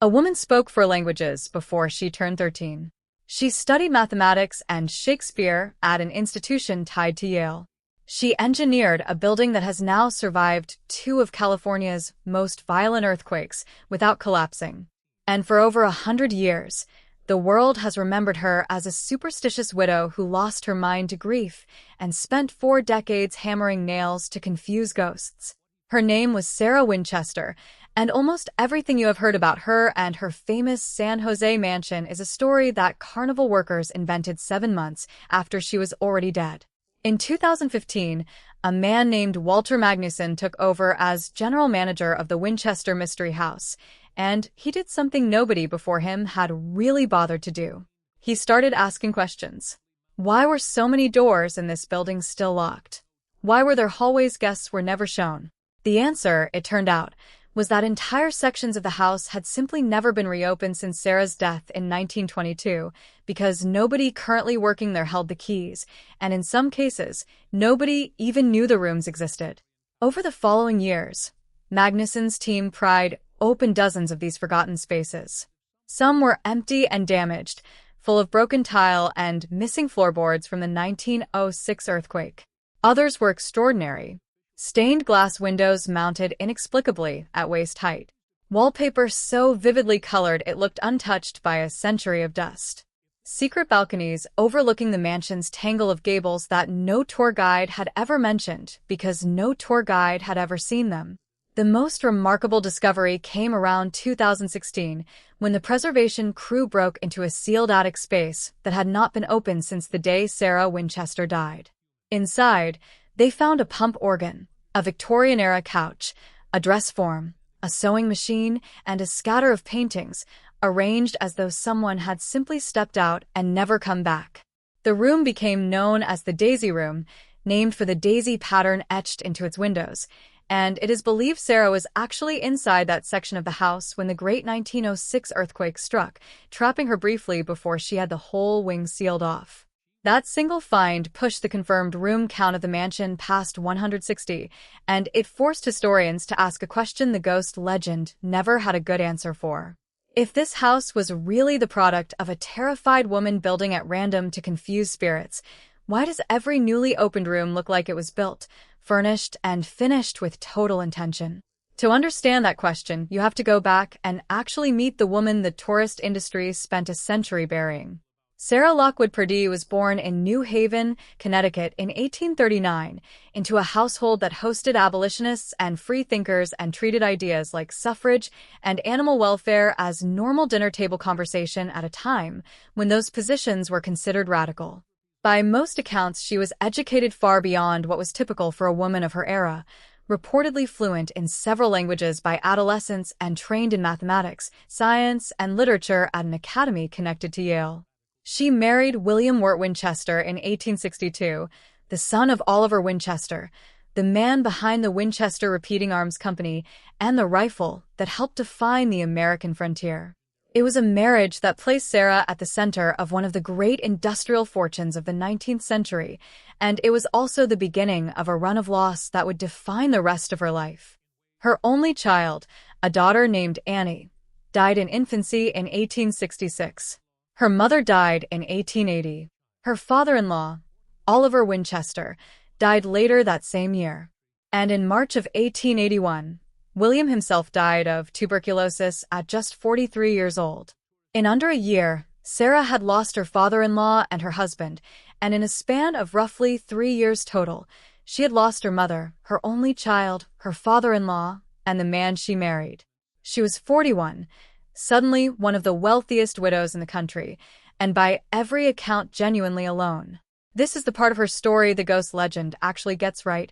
A woman spoke 4 languages before she turned 13. She studied mathematics and Shakespeare at an institution tied to Yale. She engineered a building that has now survived 2 of California's most violent earthquakes without collapsing. And for over 100 years, the world has remembered her as a superstitious widow who lost her mind to grief and spent 4 decades hammering nails to confuse ghosts. Her name was Sarah Winchester, and almost everything you have heard about her and her famous San Jose mansion is a story that carnival workers invented 7 months after she was already dead. In 2015, a man named Walter Magnuson took over as general manager of the Winchester Mystery House, and he did something nobody before him had really bothered to do. He started asking questions. Why were so many doors in this building still locked? Why were there hallways guests were never shown? The answer, it turned out, was that entire sections of the house had simply never been reopened since Sarah's death in 1922 because nobody currently working there held the keys, and in some cases, nobody even knew the rooms existed. Over the following years, Magnuson's team pried open dozens of these forgotten spaces. Some were empty and damaged, full of broken tile and missing floorboards from the 1906 earthquake. Others were extraordinary. Stained glass windows mounted inexplicably at waist height. Wallpaper so vividly colored it looked untouched by a century of dust. Secret balconies overlooking the mansion's tangle of gables that no tour guide had ever mentioned because no tour guide had ever seen them. The most remarkable discovery came around 2016 when the preservation crew broke into a sealed attic space that had not been opened since the day Sarah Winchester died. Inside, they found a pump organ, a Victorian-era couch, a dress form, a sewing machine, and a scatter of paintings, arranged as though someone had simply stepped out and never come back. The room became known as the Daisy Room, named for the daisy pattern etched into its windows, and it is believed Sarah was actually inside that section of the house when the great 1906 earthquake struck, trapping her briefly before she had the whole wing sealed off. That single find pushed the confirmed room count of the mansion past 160, and it forced historians to ask a question the ghost legend never had a good answer for. If this house was really the product of a terrified woman building at random to confuse spirits, why does every newly opened room look like it was built, furnished, and finished with total intention? To understand that question, you have to go back and actually meet the woman the tourist industry spent a century burying. Sarah Lockwood Purdie was born in New Haven, Connecticut in 1839 into a household that hosted abolitionists and freethinkers and treated ideas like suffrage and animal welfare as normal dinner table conversation at a time when those positions were considered radical. By most accounts, she was educated far beyond what was typical for a woman of her era, reportedly fluent in several languages by adolescence and trained in mathematics, science, and literature at an academy connected to Yale. She married William Wirt Winchester in 1862, the son of Oliver Winchester, the man behind the Winchester Repeating Arms Company and the rifle that helped define the American frontier. It was a marriage that placed Sarah at the center of one of the great industrial fortunes of the 19th century, and it was also the beginning of a run of loss that would define the rest of her life. Her only child, a daughter named Annie, died in infancy in 1866. Her mother died in 1880. Her father-in-law, Oliver Winchester, died later that same year. And in March of 1881, William himself died of tuberculosis at just 43 years old. In under a year, Sarah had lost her father-in-law and her husband, and in a span of roughly 3 years total, she had lost her mother, her only child, her father-in-law, and the man she married. She was 41. Suddenly one of the wealthiest widows in the country, and by every account genuinely alone. This is the part of her story the ghost legend actually gets right.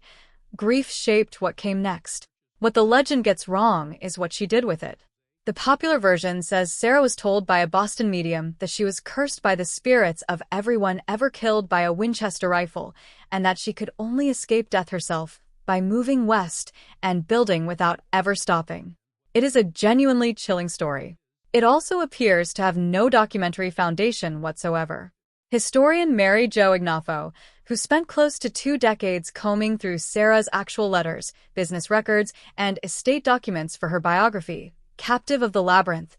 Grief shaped what came next. What the legend gets wrong is what she did with it. The popular version says Sarah was told by a Boston medium that she was cursed by the spirits of everyone ever killed by a Winchester rifle, and that she could only escape death herself by moving west and building without ever stopping. It is a genuinely chilling story. It also appears to have no documentary foundation whatsoever. Historian Mary Jo Ignafo, who spent close to 2 decades combing through Sarah's actual letters, business records, and estate documents for her biography, Captive of the Labyrinth,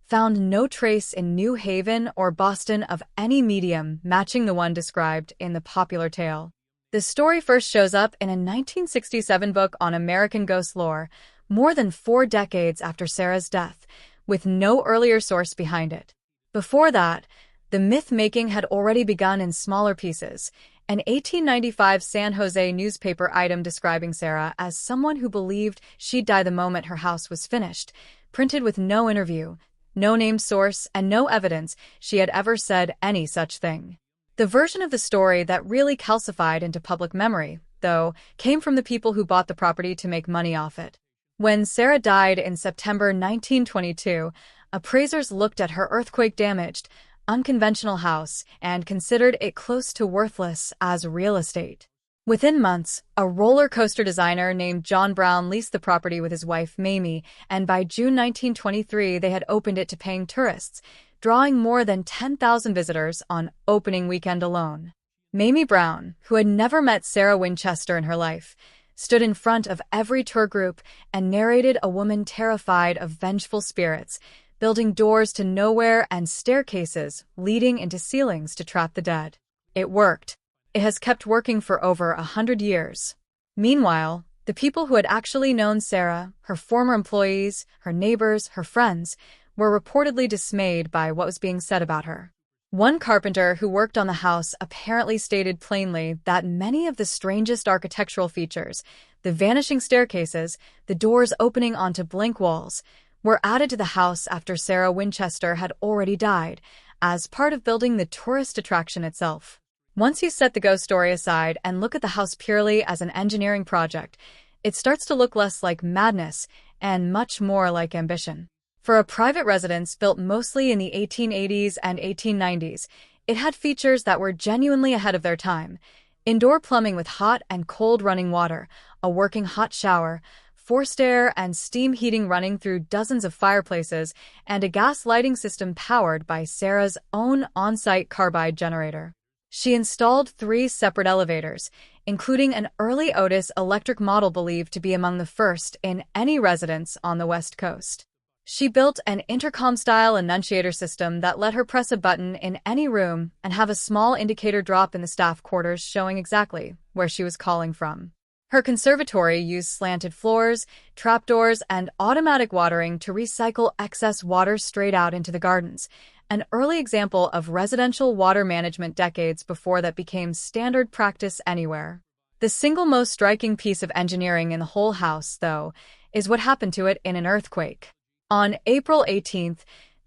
found no trace in New Haven or Boston of any medium matching the one described in the popular tale. The story first shows up in a 1967 book on American ghost lore, more than 4 decades after Sarah's death, with no earlier source behind it. Before that, the myth-making had already begun in smaller pieces. An 1895 San Jose newspaper item describing Sarah as someone who believed she'd die the moment her house was finished, printed with no interview, no named source, and no evidence she had ever said any such thing. The version of the story that really calcified into public memory, though, came from the people who bought the property to make money off it. When Sarah died in September 1922, appraisers looked at her earthquake-damaged, unconventional house and considered it close to worthless as real estate. Within months, a roller coaster designer named John Brown leased the property with his wife Mamie, and by June 1923 they had opened it to paying tourists, drawing more than 10,000 visitors on opening weekend alone. Mamie Brown, who had never met Sarah Winchester in her life, stood in front of every tour group and narrated a woman terrified of vengeful spirits, building doors to nowhere and staircases leading into ceilings to trap the dead. It worked. It has kept working for over 100 years. Meanwhile, the people who had actually known Sarah, her former employees, her neighbors, her friends, were reportedly dismayed by what was being said about her. One carpenter who worked on the house apparently stated plainly that many of the strangest architectural features, the vanishing staircases, the doors opening onto blank walls, were added to the house after Sarah Winchester had already died, as part of building the tourist attraction itself. Once you set the ghost story aside and look at the house purely as an engineering project, it starts to look less like madness and much more like ambition. For a private residence built mostly in the 1880s and 1890s, it had features that were genuinely ahead of their time. Indoor plumbing with hot and cold running water, a working hot shower, forced air and steam heating running through dozens of fireplaces, and a gas lighting system powered by Sarah's own on-site carbide generator. She installed 3 separate elevators, including an early Otis electric model believed to be among the first in any residence on the West Coast. She built an intercom-style annunciator system that let her press a button in any room and have a small indicator drop in the staff quarters showing exactly where she was calling from. Her conservatory used slanted floors, trapdoors, and automatic watering to recycle excess water straight out into the gardens, an early example of residential water management decades before that became standard practice anywhere. The single most striking piece of engineering in the whole house, though, is what happened to it in an earthquake. On April 18,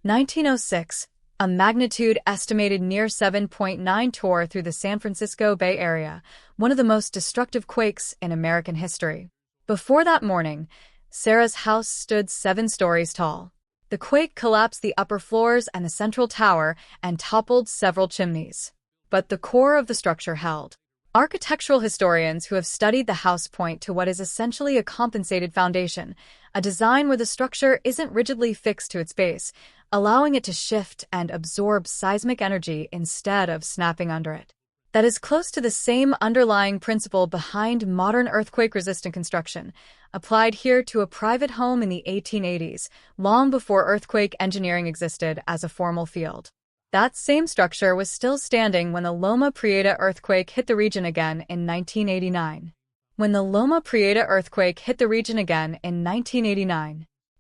1906, a magnitude estimated near 7.9 tore through the San Francisco Bay Area, one of the most destructive quakes in American history. Before that morning, Sarah's house stood 7 stories tall. The quake collapsed the upper floors and the central tower and toppled several chimneys. But the core of the structure held. Architectural historians who have studied the house point to what is essentially a compensated foundation, a design where the structure isn't rigidly fixed to its base, allowing it to shift and absorb seismic energy instead of snapping under it. That is close to the same underlying principle behind modern earthquake-resistant construction, applied here to a private home in the 1880s, long before earthquake engineering existed as a formal field. That same structure was still standing when the Loma Prieta earthquake hit the region again in 1989.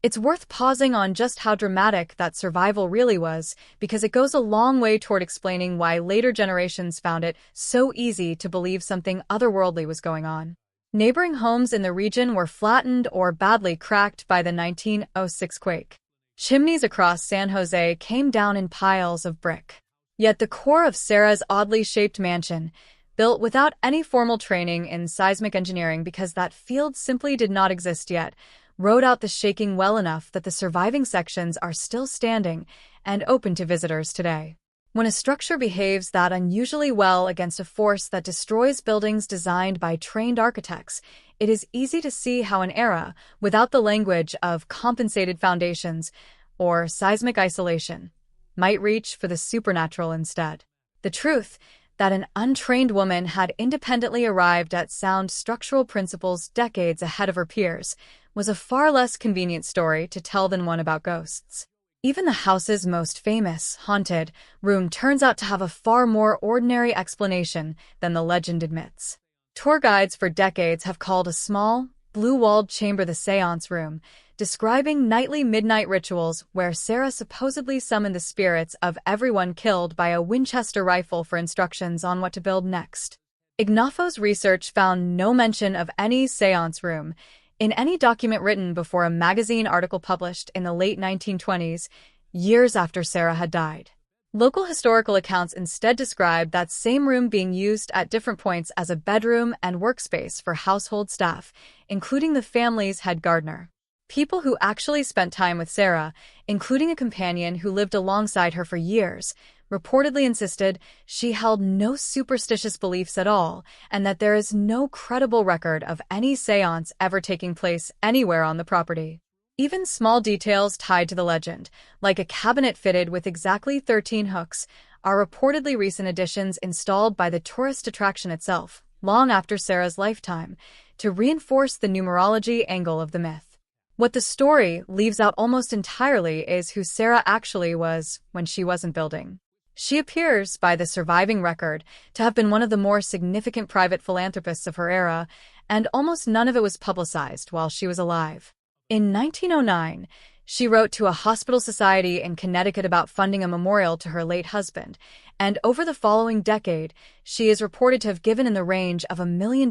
It's worth pausing on just how dramatic that survival really was, because it goes a long way toward explaining why later generations found it so easy to believe something otherworldly was going on. Neighboring homes in the region were flattened or badly cracked by the 1906 quake. Chimneys across San Jose came down in piles of brick. Yet the core of Sarah's oddly shaped mansion, built without any formal training in seismic engineering because that field simply did not exist yet, rode out the shaking well enough that the surviving sections are still standing and open to visitors today. When a structure behaves that unusually well against a force that destroys buildings designed by trained architects, it is easy to see how an era, without the language of compensated foundations or seismic isolation, might reach for the supernatural instead. The truth that an untrained woman had independently arrived at sound structural principles decades ahead of her peers was a far less convenient story to tell than one about ghosts. Even the house's most famous, haunted, room turns out to have a far more ordinary explanation than the legend admits. Tour guides for decades have called a small, blue-walled chamber the seance room, describing nightly midnight rituals where Sarah supposedly summoned the spirits of everyone killed by a Winchester rifle for instructions on what to build next. Ignafo's research found no mention of any seance room in any document written before a magazine article published in the late 1920s, years after Sarah had died. Local historical accounts instead describe that same room being used at different points as a bedroom and workspace for household staff, including the family's head gardener. People who actually spent time with Sarah, including a companion who lived alongside her for years, reportedly insisted she held no superstitious beliefs at all and that there is no credible record of any seance ever taking place anywhere on the property. Even small details tied to the legend, like a cabinet fitted with exactly 13 hooks, are reportedly recent additions installed by the tourist attraction itself, long after Sarah's lifetime, to reinforce the numerology angle of the myth. What the story leaves out almost entirely is who Sarah actually was when she wasn't building. She appears, by the surviving record, to have been one of the more significant private philanthropists of her era, and almost none of it was publicized while she was alive. In 1909, she wrote to a hospital society in Connecticut about funding a memorial to her late husband, and over the following decade, she is reported to have given in the range of $1 million,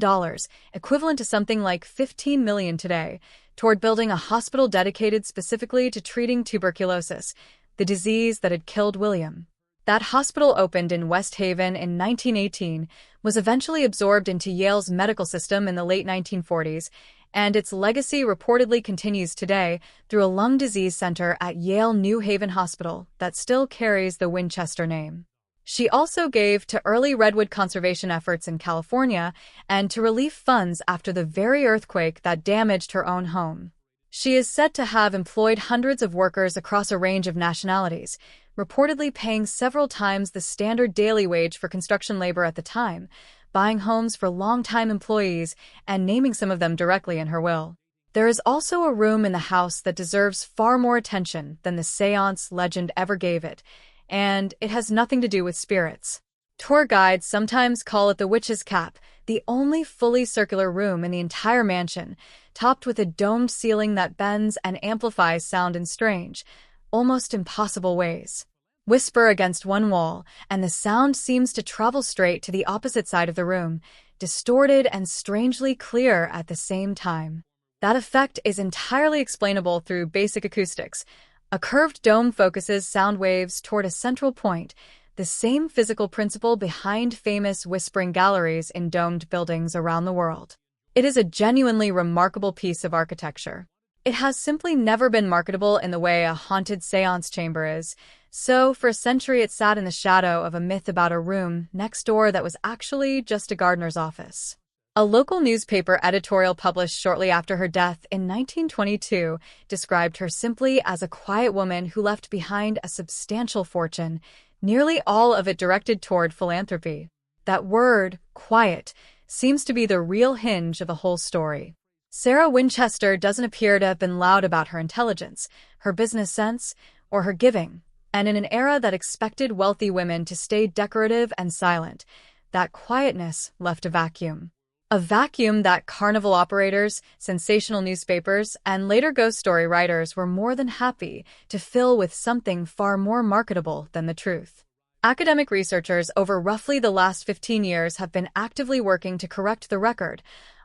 equivalent to something like $15 million today, toward building a hospital dedicated specifically to treating tuberculosis, the disease that had killed William. That hospital opened in West Haven in 1918, was eventually absorbed into Yale's medical system in the late 1940s, and its legacy reportedly continues today through a lung disease center at Yale New Haven Hospital that still carries the Winchester name. She also gave to early redwood conservation efforts in California and to relief funds after the very earthquake that damaged her own home. She is said to have employed hundreds of workers across a range of nationalities, reportedly paying several times the standard daily wage for construction labor at the time, buying homes for longtime employees, and naming some of them directly in her will. There is also a room in the house that deserves far more attention than the seance legend ever gave it, and it has nothing to do with spirits. Tour guides sometimes call it the Witch's Cap, the only fully circular room in the entire mansion, topped with a domed ceiling that bends and amplifies sound in strange, almost impossible ways. Whisper against one wall, and the sound seems to travel straight to the opposite side of the room, distorted and strangely clear at the same time. That effect is entirely explainable through basic acoustics. A curved dome focuses sound waves toward a central point, the same physical principle behind famous whispering galleries in domed buildings around the world. It is a genuinely remarkable piece of architecture. It has simply never been marketable in the way a haunted seance chamber is, so for a century it sat in the shadow of a myth about a room next door that was actually just a gardener's office. A local newspaper editorial published shortly after her death in 1922 described her simply as a quiet woman who left behind a substantial fortune, nearly all of it directed toward philanthropy. That word, quiet, seems to be the real hinge of the whole story. Sarah Winchester doesn't appear to have been loud about her intelligence, her business sense, or her giving, and in an era that expected wealthy women to stay decorative and silent, that quietness left a vacuum. A vacuum that carnival operators, sensational newspapers, and later ghost story writers were more than happy to fill with something far more marketable than the truth. Academic researchers over roughly the last 15 years have been actively working to correct the record,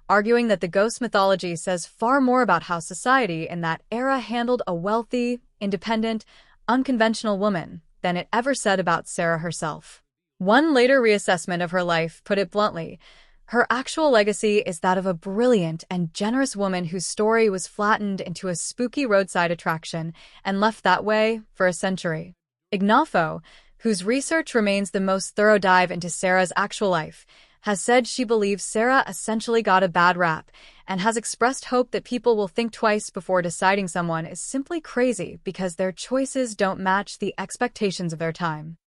arguing that the ghost mythology says far more about how society in that era handled a wealthy, independent, unconventional woman than it ever said about Sarah herself. One later reassessment of her life put it bluntly: her actual legacy is that of a brilliant and generous woman whose story was flattened into a spooky roadside attraction and left that way for a century. Ignafo, whose research remains the most thorough dive into Sarah's actual life, has said she believes Sarah essentially got a bad rap and has expressed hope that people will think twice before deciding someone is simply crazy because their choices don't match the expectations of their time.